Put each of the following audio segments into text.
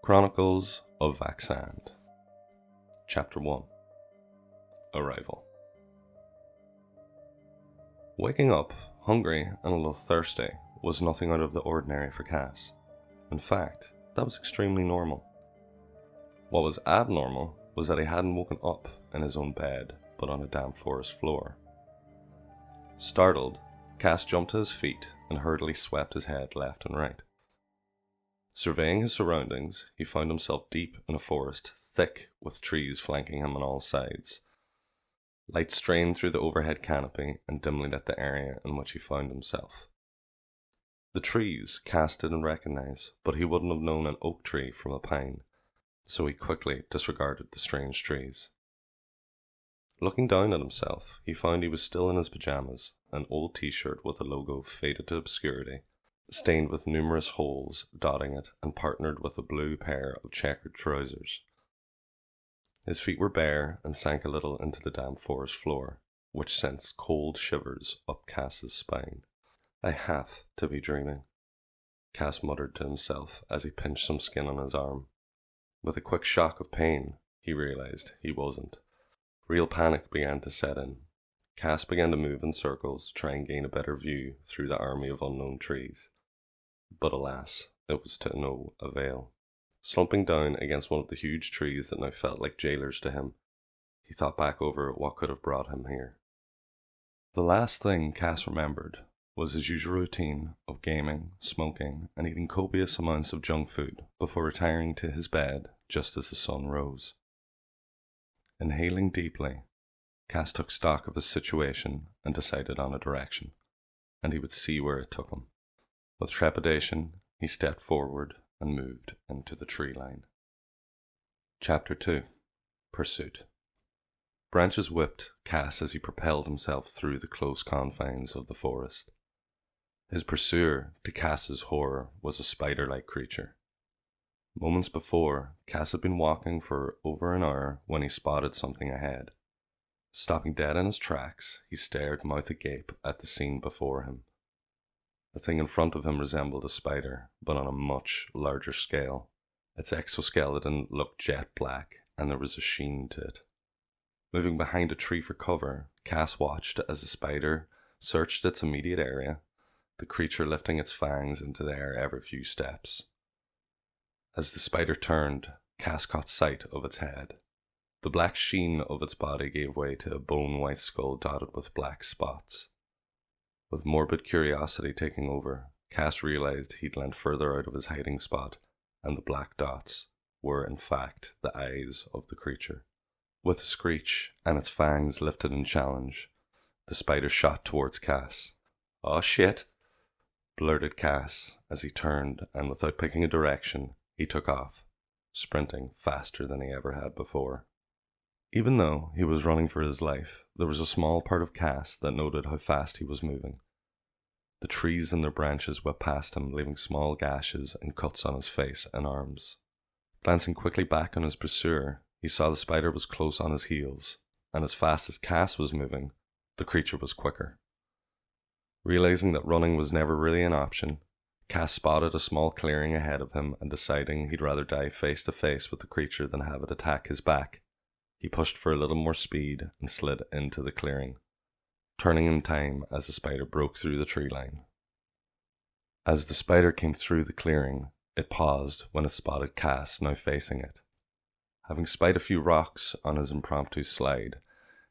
Chronicles of Vaxand. Chapter 1. Arrival. Waking up, hungry and a little thirsty, was nothing out of the ordinary for Cass. In fact, that was extremely normal. What was abnormal was that he hadn't woken up in his own bed, but on a damp forest floor. Startled, Cass jumped to his feet and hurriedly swept his head left and right. Surveying his surroundings, he found himself deep in a forest, thick with trees flanking him on all sides. Light strained through the overhead canopy and dimly lit the area in which he found himself. The trees Cass didn't recognize, but he wouldn't have known an oak tree from a pine, so he quickly disregarded the strange trees. Looking down at himself, he found he was still in his pajamas, an old t-shirt with a logo faded to obscurity, stained with numerous holes dotting it and partnered with a blue pair of checkered trousers. His feet were bare and sank a little into the damp forest floor, which sent cold shivers up Cass's spine. I have to be dreaming, Cass muttered to himself as he pinched some skin on his arm. With a quick shock of pain, he realized he wasn't. Real panic began to set in. Cass began to move in circles to try and gain a better view through the army of unknown trees. But alas, it was to no avail. Slumping down against one of the huge trees that now felt like jailers to him, he thought back over what could have brought him here. The last thing Cass remembered was his usual routine of gaming, smoking, and eating copious amounts of junk food before retiring to his bed just as the sun rose. Inhaling deeply, Cass took stock of his situation and decided on a direction, and he would see where it took him. With trepidation, he stepped forward and moved into the tree line. Chapter 2. Pursuit. Branches whipped Cass as he propelled himself through the close confines of the forest. His pursuer, to Cass's horror, was a spider-like creature. Moments before, Cass had been walking for over an hour when he spotted something ahead. Stopping dead in his tracks, he stared mouth agape at the scene before him. The thing in front of him resembled a spider, but on a much larger scale. Its exoskeleton looked jet black, and there was a sheen to it. Moving behind a tree for cover, Cass watched as the spider searched its immediate area, the creature lifting its fangs into the air every few steps. As the spider turned, Cass caught sight of its head. The black sheen of its body gave way to a bone-white skull dotted with black spots. With morbid curiosity taking over, Cass realized he'd leant further out of his hiding spot, and the black dots were in fact the eyes of the creature. With a screech and its fangs lifted in challenge, the spider shot towards Cass. "Oh shit," blurted Cass as he turned, and without picking a direction, he took off, sprinting faster than he ever had before. Even though he was running for his life, there was a small part of Cass that noted how fast he was moving. The trees and their branches whipped past him, leaving small gashes and cuts on his face and arms. Glancing quickly back on his pursuer, he saw the spider was close on his heels, and as fast as Cass was moving, the creature was quicker. Realizing that running was never really an option, Cass spotted a small clearing ahead of him, and deciding he'd rather die face to face with the creature than have it attack his back, he pushed for a little more speed and slid into the clearing, turning in time as the spider broke through the tree line. As the spider came through the clearing, it paused when it spotted Cass now facing it. Having spied a few rocks on his impromptu slide,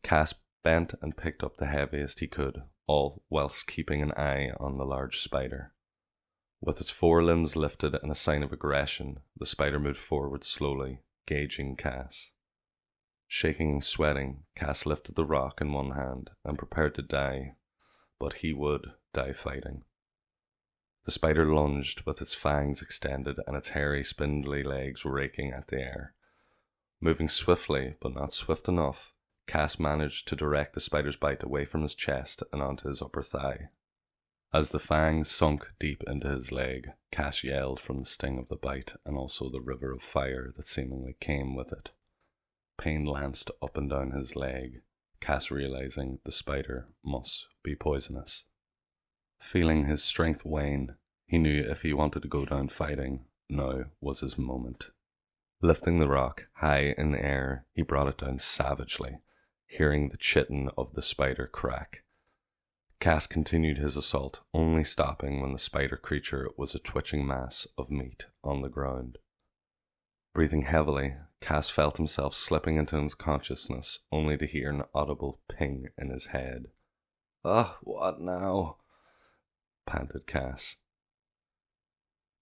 Cass bent and picked up the heaviest he could, all whilst keeping an eye on the large spider. With its forelimbs lifted in a sign of aggression, the spider moved forward slowly, gauging Cass. Shaking and sweating, Cass lifted the rock in one hand and prepared to die, but he would die fighting. The spider lunged with its fangs extended and its hairy, spindly legs raking at the air. Moving swiftly, but not swift enough, Cass managed to direct the spider's bite away from his chest and onto his upper thigh. As the fangs sunk deep into his leg, Cass yelled from the sting of the bite and also the river of fire that seemingly came with it. Pain lanced up and down his leg, Cass realizing the spider must be poisonous. Feeling his strength wane, he knew if he wanted to go down fighting, now was his moment. Lifting the rock high in the air, he brought it down savagely, hearing the chitin of the spider crack. Cass continued his assault, only stopping when the spider creature was a twitching mass of meat on the ground. Breathing heavily, Cass felt himself slipping into unconsciousness, only to hear an audible ping in his head. What now?" panted Cass.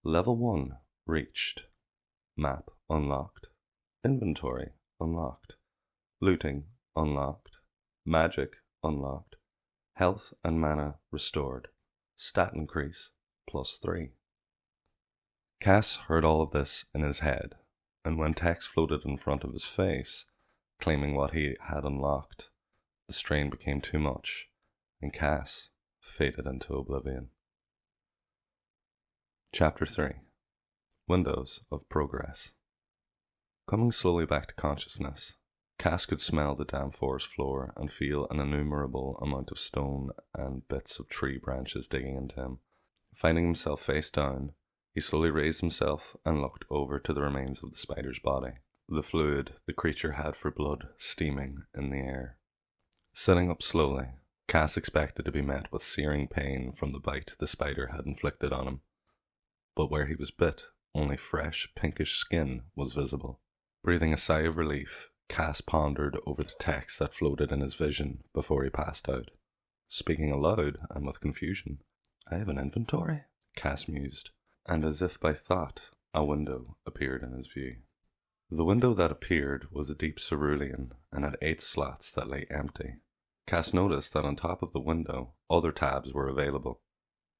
Level 1 reached. Map unlocked. Inventory unlocked. Looting unlocked. Magic unlocked. Health and mana restored. Stat increase +3. Cass heard all of this in his head, and when text floated in front of his face, claiming what he had unlocked, the strain became too much, and Cass faded into oblivion. Chapter 3. Windows of Progress. Coming slowly back to consciousness, Cass could smell the damp forest floor and feel an innumerable amount of stone and bits of tree branches digging into him. Finding himself face down, he slowly raised himself and looked over to the remains of the spider's body, the fluid the creature had for blood steaming in the air. Sitting up slowly, Cass expected to be met with searing pain from the bite the spider had inflicted on him, but where he was bit, only fresh pinkish skin was visible. Breathing a sigh of relief, Cass pondered over the text that floated in his vision before he passed out. Speaking aloud and with confusion, "I have an inventory?" Cass mused, and as if by thought, a window appeared in his view. The window that appeared was a deep cerulean and had 8 slots that lay empty. Cass noticed that on top of the window, other tabs were available.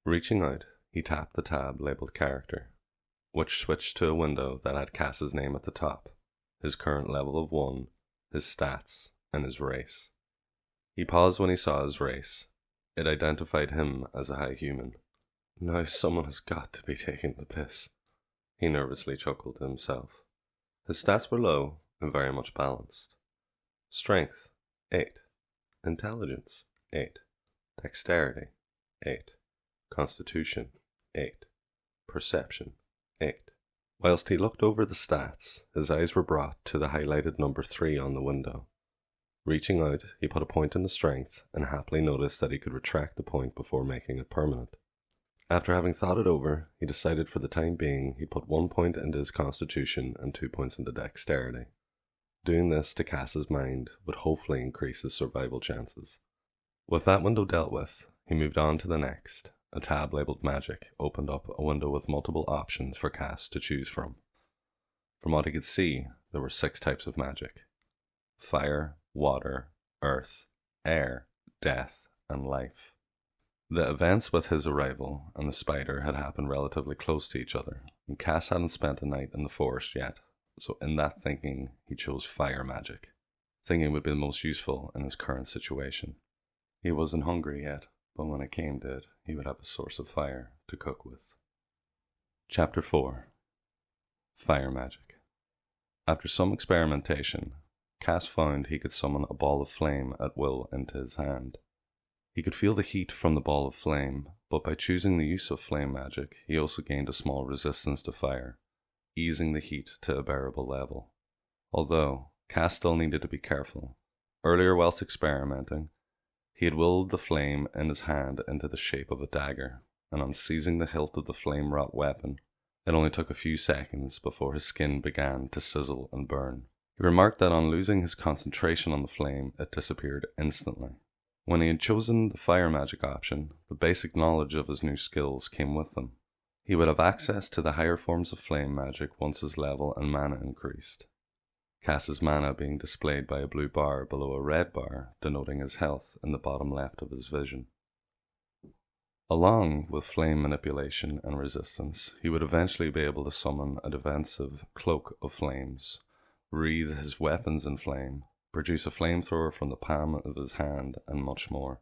Reaching out, he tapped the tab labeled Character, which switched to a window that had Cass's name at the top, his current level of 1, his stats, and his race. He paused when he saw his race. It identified him as a high human. "Now someone has got to be taking the piss," he nervously chuckled to himself. His stats were low and very much balanced. Strength, 8. Intelligence, 8. Dexterity, 8. Constitution, 8. Perception, 8. Whilst he looked over the stats, his eyes were brought to the highlighted number 3 on the window. Reaching out, he put a point into strength and happily noticed that he could retract the point before making it permanent. After having thought it over, he decided for the time being he put 1 point into his constitution and 2 points into dexterity. Doing this to Cass's mind would hopefully increase his survival chances. With that window dealt with, he moved on to the next. A tab labeled Magic opened up a window with multiple options for Cass to choose from. From what he could see, there were 6 types of magic: fire, water, earth, air, death, and life. The events with his arrival and the spider had happened relatively close to each other, and Cass hadn't spent a night in the forest yet, so in that thinking, he chose fire magic, thinking it would be the most useful in his current situation. He wasn't hungry yet, but when it came to it, he would have a source of fire to cook with. Chapter 4. Fire Magic. After some experimentation, Cass found he could summon a ball of flame at will into his hand. He could feel the heat from the ball of flame, but by choosing the use of flame magic, he also gained a small resistance to fire, easing the heat to a bearable level. Although, Cass still needed to be careful. Earlier whilst experimenting, he had willed the flame in his hand into the shape of a dagger, and on seizing the hilt of the flame-wrought weapon, it only took a few seconds before his skin began to sizzle and burn. He remarked that on losing his concentration on the flame, it disappeared instantly. When he had chosen the fire magic option, the basic knowledge of his new skills came with them. He would have access to the higher forms of flame magic once his level and mana increased. Cass's mana being displayed by a blue bar below a red bar, denoting his health in the bottom left of his vision. Along with flame manipulation and resistance, he would eventually be able to summon a defensive cloak of flames, wreathe his weapons in flame, produce a flamethrower from the palm of his hand, and much more.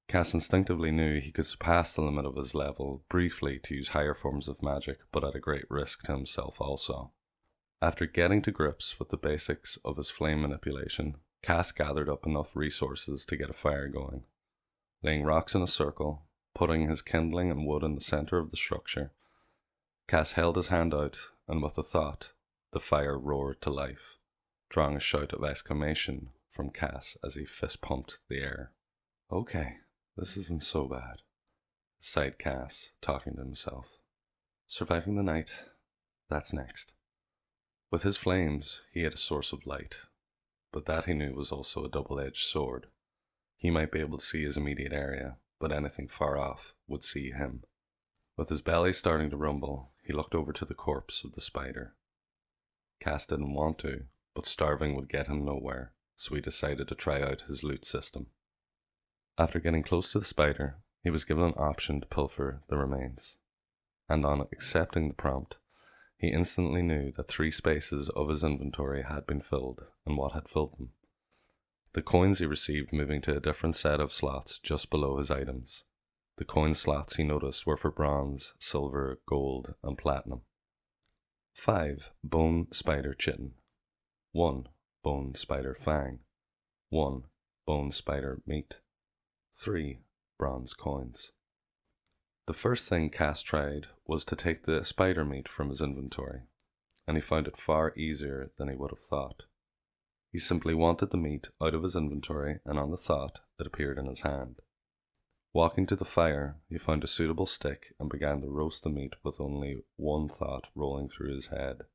Cass instinctively knew he could surpass the limit of his level briefly to use higher forms of magic, but at a great risk to himself also. After getting to grips with the basics of his flame manipulation, Cass gathered up enough resources to get a fire going. Laying rocks in a circle, putting his kindling and wood in the center of the structure, Cass held his hand out and with the thought, the fire roared to life, drawing a shout of exclamation from Cass as he fist-pumped the air. "Okay, this isn't so bad," sighed Cass, talking to himself. "Surviving the night, that's next." With his flames, he had a source of light, but that he knew was also a double-edged sword. He might be able to see his immediate area, but anything far off would see him. With his belly starting to rumble, he looked over to the corpse of the spider. Cass didn't want to, but starving would get him nowhere, so he decided to try out his loot system. After getting close to the spider, he was given an option to pilfer the remains, and on accepting the prompt, he instantly knew that 3 spaces of his inventory had been filled, and what had filled them. The coins he received moving to a different set of slots just below his items. The coin slots he noticed were for bronze, silver, gold, and platinum. 5 bone spider chitin, 1 bone spider fang, 1 bone spider meat, 3 bronze coins. The first thing Cass tried was to take the spider meat from his inventory, and he found it far easier than he would have thought. He simply wanted the meat out of his inventory, and on the thought, it appeared in his hand. Walking to the fire, he found a suitable stick and began to roast the meat with only one thought rolling through his head,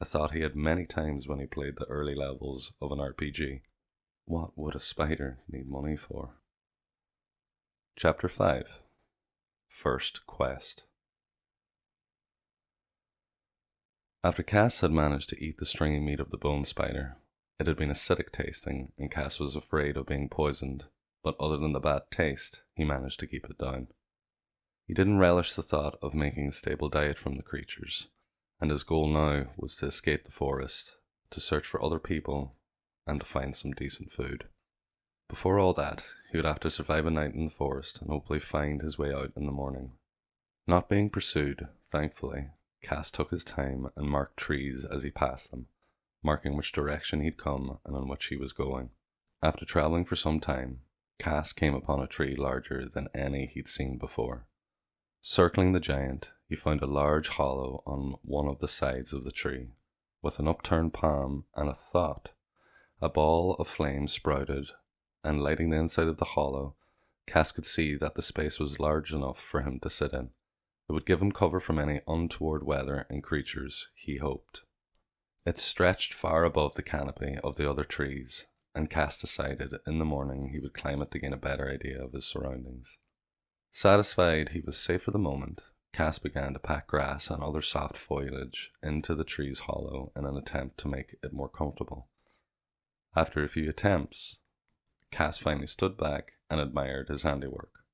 a thought he had many times when he played the early levels of an RPG. What would a spider need money for? Chapter 5. First Quest. After Cass had managed to eat the stringy meat of the bone spider, it had been acidic tasting, and Cass was afraid of being poisoned, but other than the bad taste, he managed to keep it down. He didn't relish the thought of making a stable diet from the creatures, and his goal now was to escape the forest, to search for other people, and to find some decent food. Before all that, he would have to survive a night in the forest and hopefully find his way out in the morning. Not being pursued, thankfully, Cass took his time and marked trees as he passed them, marking which direction he'd come and in which he was going. After travelling for some time, Cass came upon a tree larger than any he'd seen before. Circling the giant, he found a large hollow on one of the sides of the tree. With an upturned palm and a thought, a ball of flame sprouted, and lighting the inside of the hollow, Cass could see that the space was large enough for him to sit in. It would give him cover from any untoward weather and creatures, he hoped. It stretched far above the canopy of the other trees, and Cass decided in the morning he would climb it to gain a better idea of his surroundings. Satisfied he was safe for the moment, Cass began to pack grass and other soft foliage into the tree's hollow in an attempt to make it more comfortable. After a few attempts, Cass finally stood back and admired his handiwork.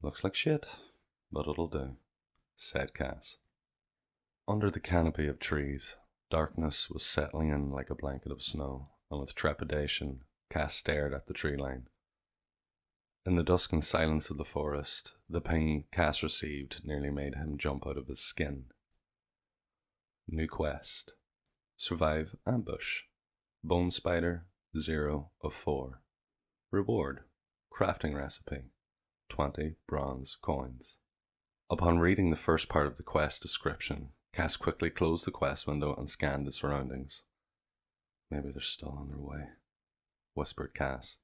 "Looks like shit, but it'll do," said Cass. Under the canopy of trees, darkness was settling in like a blanket of snow, and with trepidation, Cass stared at the tree line. In the dusk and silence of the forest, the ping Cass received nearly made him jump out of his skin. New quest. Survive ambush. Bone spider, 0 of 4. Reward. Crafting recipe. 20 bronze coins. Upon reading the first part of the quest description, Cass quickly closed the quest window and scanned the surroundings. "Maybe they're still on their way," whispered Cass.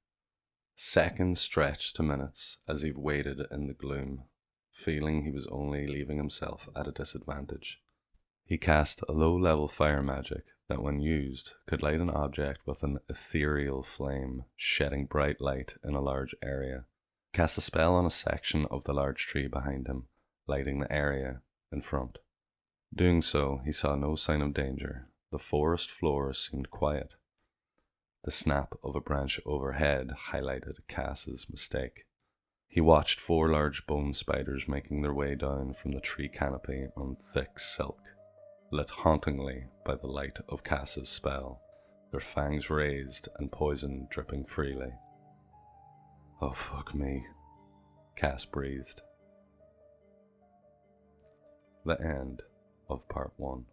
Seconds stretched to minutes as he waited in the gloom, feeling he was only leaving himself at a disadvantage. He cast a low-level fire magic that, when used, could light an object with an ethereal flame, shedding bright light in a large area. Cast a spell on a section of the large tree behind him, lighting the area in front. Doing so, he saw no sign of danger. The forest floor seemed quiet. The snap of a branch overhead highlighted Cass's mistake. He watched 4 large bone spiders making their way down from the tree canopy on thick silk, lit hauntingly by the light of Cass's spell, their fangs raised and poison dripping freely. "Oh, fuck me," Cass breathed. The end of part 1.